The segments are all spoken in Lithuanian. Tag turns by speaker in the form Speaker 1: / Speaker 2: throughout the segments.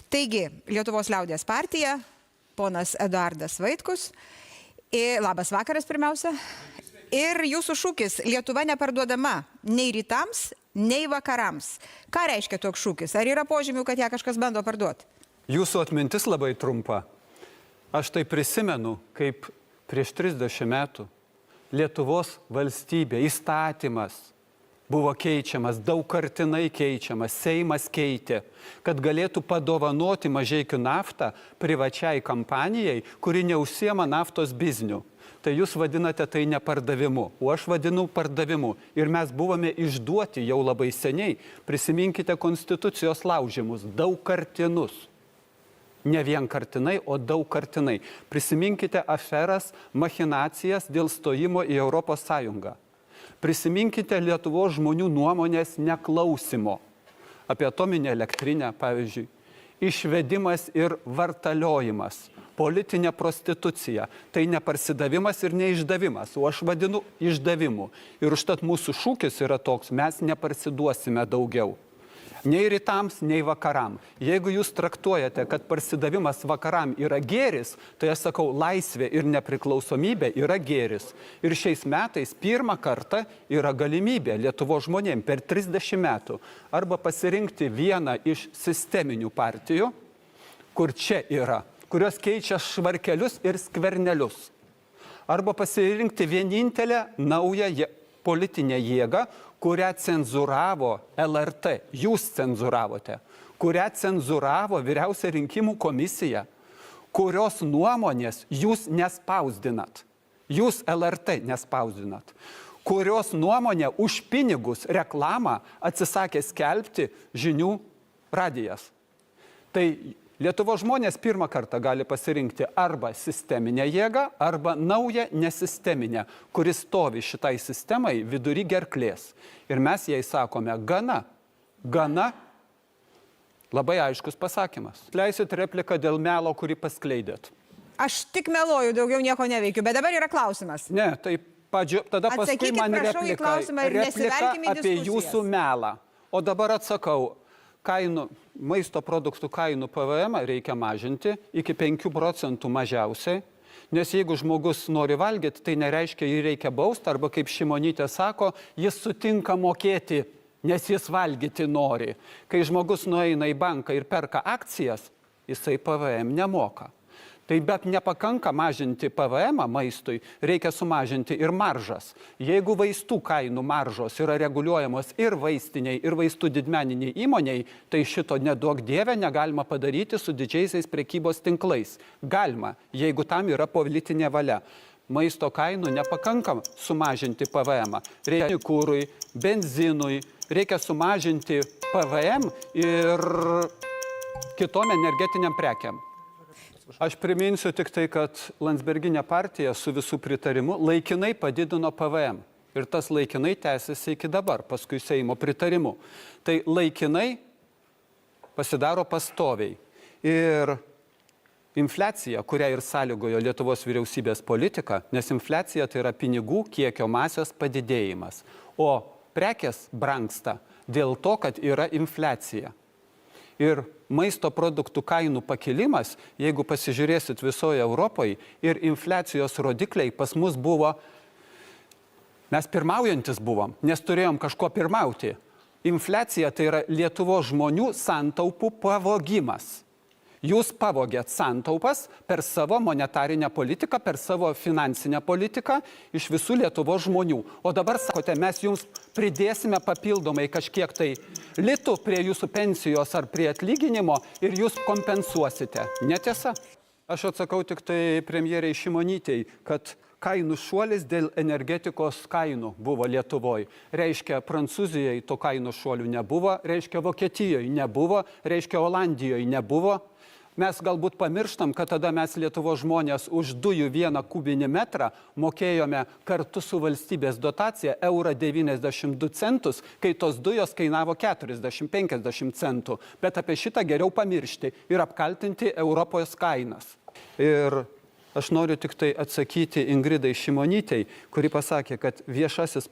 Speaker 1: Taigi, Lietuvos liaudės partija, ponas Eduardas Vaitkus. Labas vakaras pirmiausia. Ir jūsų šūkis Lietuva neparduodama nei rytams, nei vakarams. Ką reiškia toks šūkis? Ar yra požymių, kad ją kažkas bando parduoti?
Speaker 2: Jūsų atmintis labai trumpa. Aš tai prisimenu, kaip prieš 30 metų Lietuvos valstybė, įstatymas buvo keičiamas, daugkartinai keičiamas, Seimas keitė, kad galėtų padovanoti Mažeikių naftą privačiai kompanijai, kuri neužsiema naftos bizniu. Tai jūs vadinate tai nepardavimu, o aš vadinu pardavimu. Ir mes buvome išduoti jau labai seniai. Prisiminkite konstitucijos laužimus, daugkartinus. Ne vienkartinai, o daugkartinai. Prisiminkite aferas, machinacijas dėl stojimo į Europos Sąjungą. Prisiminkite Lietuvos žmonių nuomonės neklausimo apie atominę elektrinę, pavyzdžiui. Išvedimas ir vartaliojimas, politinė prostitucija. Tai ne parsidavimas ir neišdavimas, o aš vadinu išdavimu. Ir užtat mūsų šūkis yra toks, mes neparsiduosime daugiau. Nei rytams, nei vakaram. Jeigu jūs traktuojate, kad parsidavimas vakaram yra gėris, tai aš sakau, laisvė ir nepriklausomybė yra gėris. Ir šiais metais pirmą kartą yra galimybė Lietuvos žmonėms per 30 metų arba pasirinkti vieną iš sisteminių partijų, kur čia yra, kurios keičia švarkelius ir skvernelius. Arba pasirinkti vienintelę naują politinę jėgą, kurią cenzuravo LRT, jūs cenzuravote, kurią cenzuravo Vyriausia rinkimų komisija, kurios nuomonės jūs nespausdinat, jūs LRT nespausdinat, kurios nuomonė už pinigus reklamą atsisakė skelbti žinių radijas. Tai Lietuvos žmonės pirmą kartą gali pasirinkti arba sisteminę jėgą, arba naują nesisteminę, kuris stovi šitai sistemai vidury gerklės. Ir mes jai sakome, gana, gana, labai aiškus pasakymas. Leisit repliką dėl melo, kurį paskleidėt.
Speaker 1: Aš tik meluoju, daugiau nieko neveikiu, bet dabar yra klausimas.
Speaker 2: Ne, tai tada paskui man replika apie jūsų melą. O dabar atsakau. Maisto produktų kainų PVM reikia mažinti iki 5% mažiausiai, nes jeigu žmogus nori valgyti, tai nereiškia, jį reikia bausti, arba kaip Šimonytė sako, jis sutinka mokėti, nes jis valgyti nori. Kai žmogus nueina į banką ir perka akcijas, jisai PVM nemoka. Tai bet nepakanka mažinti PVM maistui, reikia sumažinti ir maržas. Jeigu vaistų kainų maržos yra reguliuojamos ir vaistiniai, ir vaistų didmeniniai įmoniai, tai šito neduok dieve negalima padaryti su didžiaisiais prekybos tinklais. Galima, jeigu tam yra politinė valia. Maisto kainų nepakanka sumažinti PVM. Reikia kūrui, benzinui, reikia sumažinti PVM ir kitom energetiniam prekiam. Aš priminsiu tik tai, kad Landsberginė partija su visų pritarimu laikinai padidino PVM. Ir tas laikinai tęsiasi iki dabar, paskui Seimo pritarimu. Tai laikinai pasidaro pastoviai. Ir infliacija, kurią ir sąlygojo Lietuvos vyriausybės politika, nes infliacija tai yra pinigų kiekio masės padidėjimas. O prekės brangsta dėl to, kad yra infliacija. Ir maisto produktų kainų pakilimas, jeigu pasižiūrėsit visoje Europoje, ir infliacijos rodikliai pas mus buvo, mes pirmaujantis buvom, nes turėjom kažko pirmauti. Infliacija tai yra Lietuvos žmonių santaupų pavogimas. Jūs pavogėt santaupas per savo monetarinę politiką, per savo finansinę politiką iš visų Lietuvos žmonių. O dabar sakote, mes jums pridėsime papildomai kažkiek tai litų prie jūsų pensijos ar prie atlyginimo ir jūs kompensuosite. Netiesa? Aš atsakau tik tai premjeriai Šimonytei, kad kainų šuolis dėl energetikos kainų buvo Lietuvoje. Reiškia, Prancūzijoje to kainų šuolių nebuvo, reiškia, Vokietijoje nebuvo, reiškia, Olandijoje nebuvo. Mes galbūt pamirštam, kad tada mes Lietuvos žmonės už dujų 1 kubinį metrą mokėjome kartu su valstybės dotacija €92 centus, kai tos dujos kainavo 40-50 centų. Bet apie šitą geriau pamiršti ir apkaltinti Europos kainas. Ir Aš noriu tik tai atsakyti Ingridai Šimonytei, kuri pasakė, kad viešasis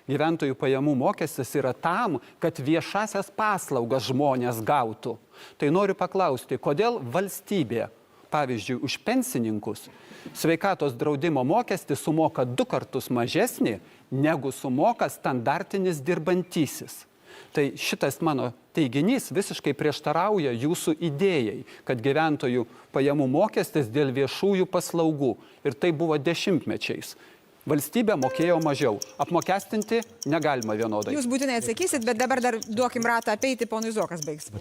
Speaker 2: gyventojų pajamų mokestis yra tam, kad viešasias paslaugas žmonės gautų. Tai noriu paklausti, kodėl valstybė, pavyzdžiui, už pensininkus sveikatos draudimo mokestį sumoka 2 kartus mažesnį, negu sumoka standartinis dirbantysis. Tai šitas mano teiginys visiškai prieštarauja jūsų idėjai, kad gyventojų pajamų mokestis dėl viešųjų paslaugų. Ir tai buvo dešimtmečiais. Valstybė mokėjo mažiau. Apmokestinti negalima vienodai.
Speaker 1: Jūs būtinai atsakysit, bet dabar dar duokim ratą apeiti, ponui Zokas baigs.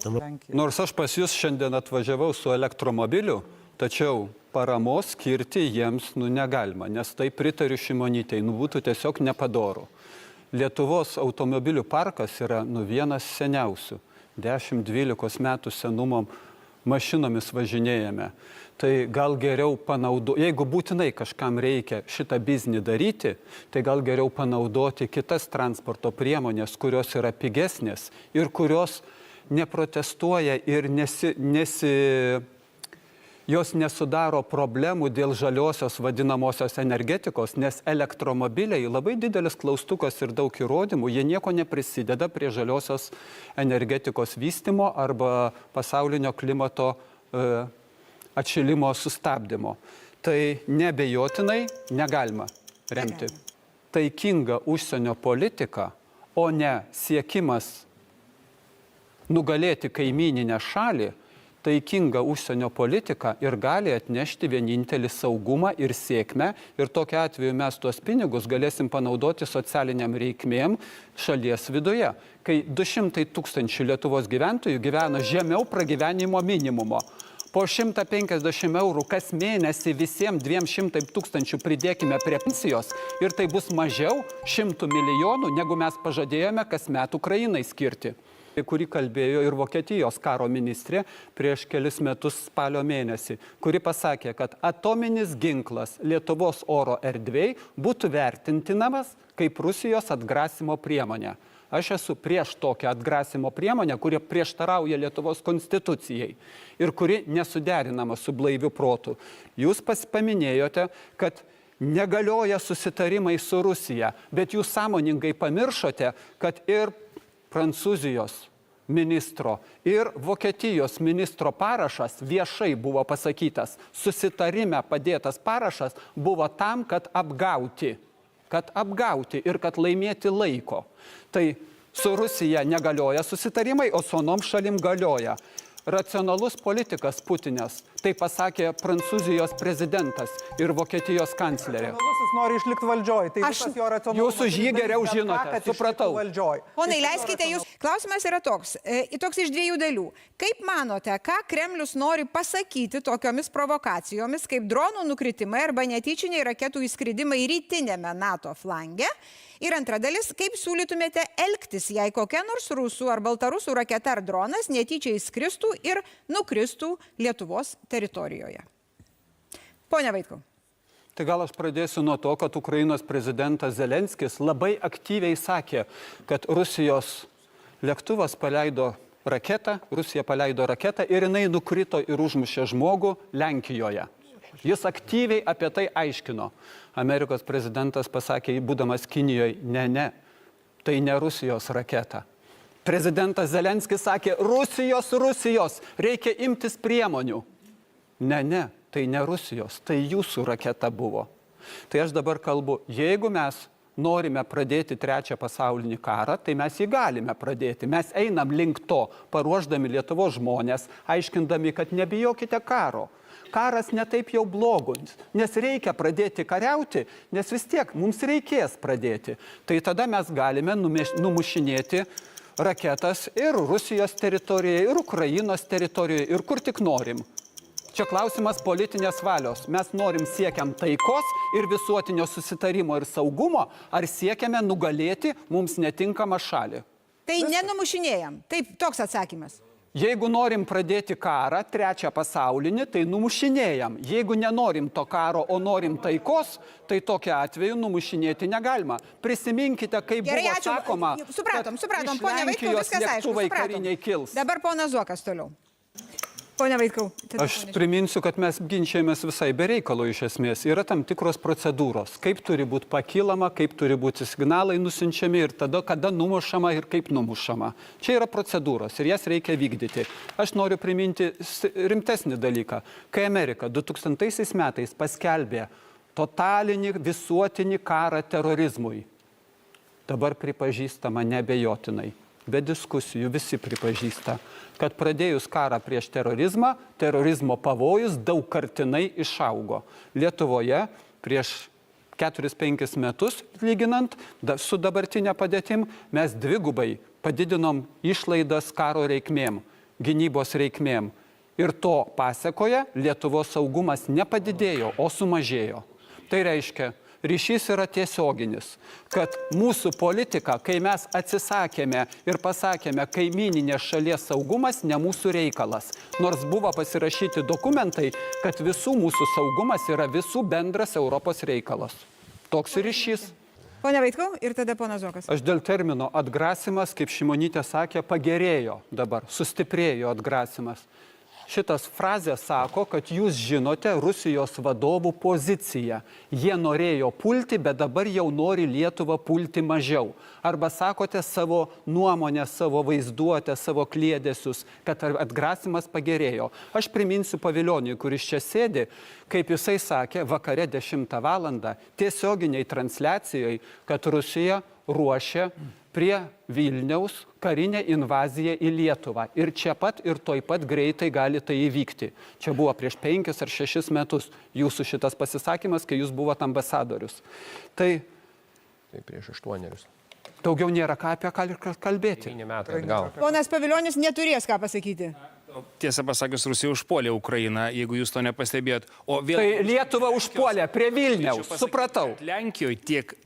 Speaker 2: Nors aš pas jūs šiandien atvažiavau su elektromobiliu, tačiau paramos skirti jiems negalima, nes tai pritariu Šimonytei, būtų tiesiog nepadoru. Lietuvos automobilių parkas yra vienas seniausių. 10-12 metų senumo mašinomis važinėjame. Tai gal geriau jeigu būtinai kažkam reikia šitą biznį daryti, tai gal geriau panaudoti kitas transporto priemonės, kurios yra pigesnės ir kurios neprotestuoja ir jos nesudaro problemų dėl žaliosios vadinamosios energetikos, nes elektromobiliai labai didelis klaustukas ir daug įrodymų, jie nieko neprisideda prie žaliosios energetikos vystymo arba pasaulinio klimato atšilimo sustabdymo. Tai neabejotinai negalima remti. Taikinga užsienio politika, o ne siekimas nugalėti kaimyninę šalį, taikinga užsienio politika ir gali atnešti vienintelį saugumą ir sėkmę ir tokiu atveju mes tuos pinigus galėsim panaudoti socialiniam reikmėm šalies viduje, kai 200 000 Lietuvos gyventojų gyvena žemiau pragyvenimo minimumo. Po 150 eurų kas mėnesį visiems 200 000 pridėkime prie pensijos ir tai bus mažiau 100 milijonų, negu mes pažadėjome kasmet Ukrainai skirti, kuri kalbėjo ir Vokietijos karo ministrė prieš kelis metus spalio mėnesį, kuri pasakė, kad atominis ginklas Lietuvos oro erdvėj būtų vertintinamas kaip Rusijos atgrasimo priemonė. Aš esu prieš tokią atgrasimo priemonę, kuri prieštarauja Lietuvos konstitucijai ir kuri nesuderinama su blaiviu protu. Jūs paminėjote, kad negalioja susitarimai su Rusija, bet jūs sąmoningai pamiršote, kad ir Prancūzijos ministro ir Vokietijos ministro parašas viešai buvo pasakytas. Susitarime padėtas parašas buvo tam, kad apgauti ir kad laimėti laiko. Tai su Rusija negalioja susitarimai, o su anom šalim galioja. Racionalus politikas Putinas, tai pasakė Prancūzijos prezidentas ir Vokietijos kanclerė.
Speaker 3: Jis nori išlikti valdžioj, tai visas jo racionalumas.
Speaker 2: Jūs už jį geriau žinote, supratau.
Speaker 1: Ponai, leiskite jūs. Klausimas yra toks iš 2 dalių. Kaip manote, ką Kremlius nori pasakyti tokiomis provokacijomis, kaip dronų nukritimai arba netyčiniai raketų įskridimai rytinėme NATO flange? Ir antra dalis, kaip siūlytumėte elgtis, jei kokia nors rusų ar baltarusų raketa ar dronas netyčia įskristų ir nukristų Lietuvos teritorijoje? Pone Vaitkau.
Speaker 2: Tai gal aš pradėsiu nuo to, kad Ukrainos prezidentas Zelenskis labai aktyviai sakė, kad Rusijos lėktuvas paleido raketą, Rusija paleido raketą ir jinai nukrito ir užmušė žmogų Lenkijoje. Jis aktyviai apie tai aiškino. Amerikos prezidentas pasakė, būdamas Kinijoje, ne, tai ne Rusijos raketa. Prezidentas Zelenskis sakė, Rusijos, reikia imtis priemonių. Ne, tai ne Rusijos, tai jūsų raketa buvo. Tai aš dabar kalbu, jeigu mes norime pradėti 3. pasaulinį karą, tai mes jį galime pradėti. Mes einam link to, paruošdami Lietuvos žmonės, aiškindami, kad nebijokite karo. Karas netaip jau blogus, nes reikia pradėti kariauti, nes vis tiek mums reikės pradėti. Tai tada mes galime numušinėti raketas ir Rusijos teritorijoje, ir Ukrainos teritorijoje, ir kur tik norim. Čia klausimas politinės valios. Mes siekiam taikos ir visuotinio susitarimo ir saugumo, ar siekiame nugalėti mums netinkamą šalį?
Speaker 1: Tai nenumušinėjam. Taip, toks atsakymas.
Speaker 2: Jeigu norim pradėti karą, 3. pasaulinį, tai numušinėjam. Jeigu nenorim to karo, o norim taikos, tai tokiu atveju numušinėti negalima. Prisiminkite, kaip buvo sakoma,
Speaker 1: supratom,
Speaker 2: kad iš
Speaker 1: pone Vaitkau,
Speaker 2: Lenkijos lėktuvai kariniai kils.
Speaker 1: Dabar ponas Zokas toliau. Pone Vaitkau.
Speaker 2: Aš priminsiu, kad mes ginčiamės visai be reikalo iš esmės. Yra tam tikros procedūros, kaip turi būti pakilama, kaip turi būti signalai nusinčiami ir tada, kada numušama ir kaip numušama. Čia yra procedūros ir jas reikia vykdyti. Aš noriu priminti rimtesnį dalyką. Kai Amerika 2000 metais paskelbė totalinį visuotinį karą terorizmui, dabar pripažįstama neabejotinai. Be diskusijų visi pripažįsta, kad pradėjus karą prieš terorizmą, terorizmo pavojus daugkartinai išaugo. Lietuvoje prieš 4-5 metus, lyginant su dabartinė padėtim, mes dvigubai padidinom išlaidas karo reikmėm, gynybos reikmėm. Ir to pasekoje Lietuvos saugumas nepadidėjo, o sumažėjo. Tai reiškia, ryšys yra tiesioginis, kad mūsų politika, kai mes atsisakėme ir pasakėme, kaimyninės šalies saugumas ne mūsų reikalas, nors buvo pasirašyti dokumentai, kad visų mūsų saugumas yra visų bendras Europos reikalas. Toks ryšys.
Speaker 1: Pone Vaitkau ir tada ponas Zuokas.
Speaker 2: Aš dėl termino atgrasimas, kaip Šimonytė sakė, pagerėjo dabar, sustiprėjo atgrasimas. Šitas frazė sako, kad jūs žinote Rusijos vadovų poziciją. Jie norėjo pulti, bet dabar jau nori Lietuvą pulti mažiau. Arba sakote savo nuomonę, savo vaizduotę, savo kliedesius, kad atgrasimas pagerėjo. Aš priminsiu Pavilioniui, kuris čia sėdi, kaip jisai sakė, vakare 10 valandą tiesioginiai transliacijai, kad Rusija ruošia prie Vilniaus karinę invaziją į Lietuvą. Ir čia pat ir toj pat greitai gali tai įvykti. Čia buvo prieš 5 ar 6 metus jūsų šitas pasisakymas, kai jūs buvote ambasadorius. Tai
Speaker 4: prieš 8.
Speaker 2: Daugiau nėra ką apie ką kalbėti.
Speaker 1: Ponas Pavilionis neturės ką pasakyti.
Speaker 5: Tiesą pasakius, Rusija užpuolė Ukrainą, jeigu jūs to nepastebėjot. O vėl...
Speaker 2: Tai Lietuva užpuolė prie Vilniaus, supratau.
Speaker 5: Lenkijoje tiek...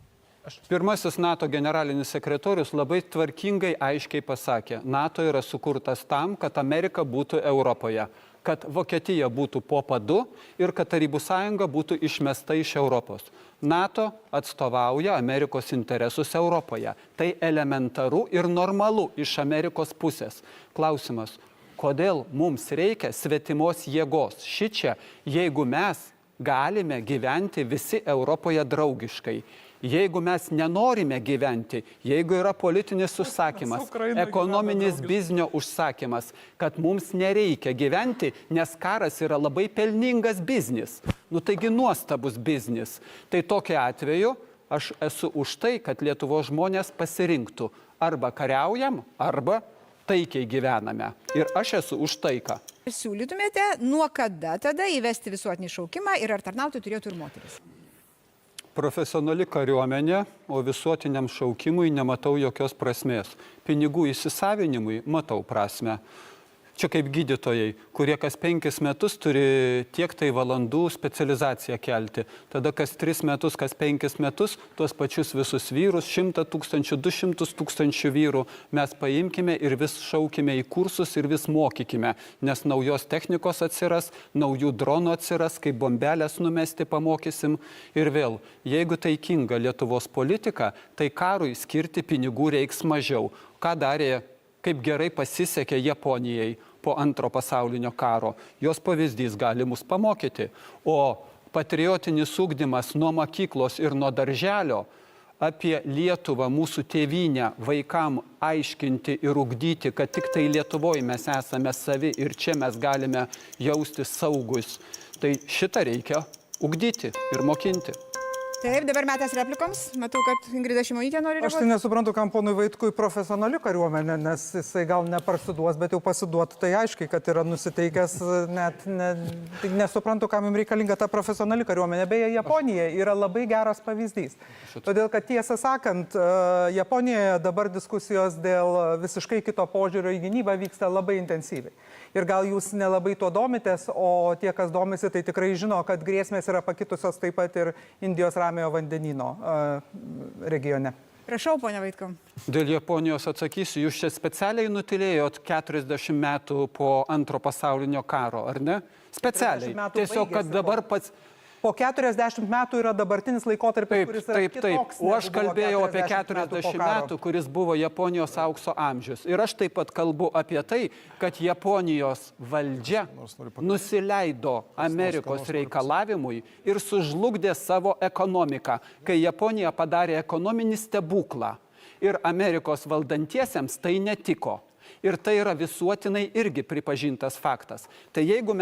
Speaker 2: Pirmasis NATO generalinis sekretorius labai tvarkingai aiškiai pasakė, NATO yra sukurtas tam, kad Amerika būtų Europoje, kad Vokietija būtų po padu ir kad Tarybų sąjunga būtų išmesta iš Europos. NATO atstovauja Amerikos interesus Europoje. Tai elementaru ir normalu iš Amerikos pusės. Klausimas, kodėl mums reikia svetimos jėgos šičia, jeigu mes galime gyventi visi Europoje draugiškai? Jeigu mes nenorime gyventi, jeigu yra politinis užsakymas, ekonominis biznio užsakymas, kad mums nereikia gyventi, nes karas yra labai pelningas biznis, taigi nuostabus biznis, tai tokiu atveju aš esu už tai, kad Lietuvos žmonės pasirinktų arba kariaujam, arba taikiai gyvename. Ir aš esu už taiką.
Speaker 1: Siūlytumėte, nuo kada tada įvesti visuotinį šaukimą ir ar tarnauti turėtų ir moteris?
Speaker 2: Profesionali kariuomenė, o visuotiniam šaukimui nematau jokios prasmės. Pinigų įsisavinimui matau prasmę. Čia kaip gydytojai, kurie kas 5 metus turi tiek tai valandų specializaciją kelti. Tada kas 3 metus, kas 5 metus, tuos pačius visus vyrus, 100 000, 200 000 vyrų mes paimkime ir vis šaukime į kursus ir vis mokykime. Nes naujos technikos atsiras, naujų dronų atsiras, kaip bombelės numesti pamokysim. Ir vėl, jeigu taikinga Lietuvos politika, tai karui skirti pinigų reiks mažiau. Ką darė? Kaip gerai pasisekė Japonijai po Antro pasaulinio karo. Jos pavyzdys gali mus pamokyti. O patriotinis ugdymas nuo mokyklos ir nuo darželio apie Lietuvą, mūsų tėvynę, vaikam aiškinti ir ugdyti, kad tik tai Lietuvoje mes esame savi ir čia mes galime jaustis saugus. Tai šitą reikia ugdyti ir mokinti.
Speaker 1: Taip, dabar metas replikoms. Matau, kad Ingrida Šimonytė nori reaguoti.
Speaker 3: Aš tai nesuprantu, kam ponui Vaitkui profesionali kariuomenė, nes jisai gal neparsiduos, bet jau pasiduotų tai aiškiai, kad yra nusiteikęs, net nesuprantu, kam jums reikalinga ta profesionali kariuomenė. Beje, Japonija yra labai geras pavyzdys. Todėl, kad tiesą sakant, Japonijoje dabar diskusijos dėl visiškai kito požiūrio į gynybą vyksta labai intensyviai. Ir gal jūs nelabai tuo domitės, o tie, kas domisi, tai tikrai žino, kad grėsmės yra pakitusios taip pat ir Indijos Ramiojo vandenyno regione.
Speaker 1: Prašau, ponia Vaitkau.
Speaker 2: Dėl Japonijos atsakysiu, jūs čia specialiai nutilėjot 40 metų po Antro pasaulinio karo, ar ne? Specialiai. Tiesiog, kad dabar pats...
Speaker 3: po 40 metų yra dabartinis laikotarpis, kuris yra kitoks.
Speaker 2: O aš kalbėjau apie 40 metų, kuris buvo Japonijos aukso amžius. Ir aš taip pat kalbu apie tai, kad Japonijos valdžia nusileido Amerikos reikalavimui ir sužlugdė savo ekonomiką, kai Japonija padarė ekonominį stebuklą. Ir Amerikos valdantiesiems tai netiko. Ir tai yra visuotinai irgi pripažintas faktas. Tai jeigu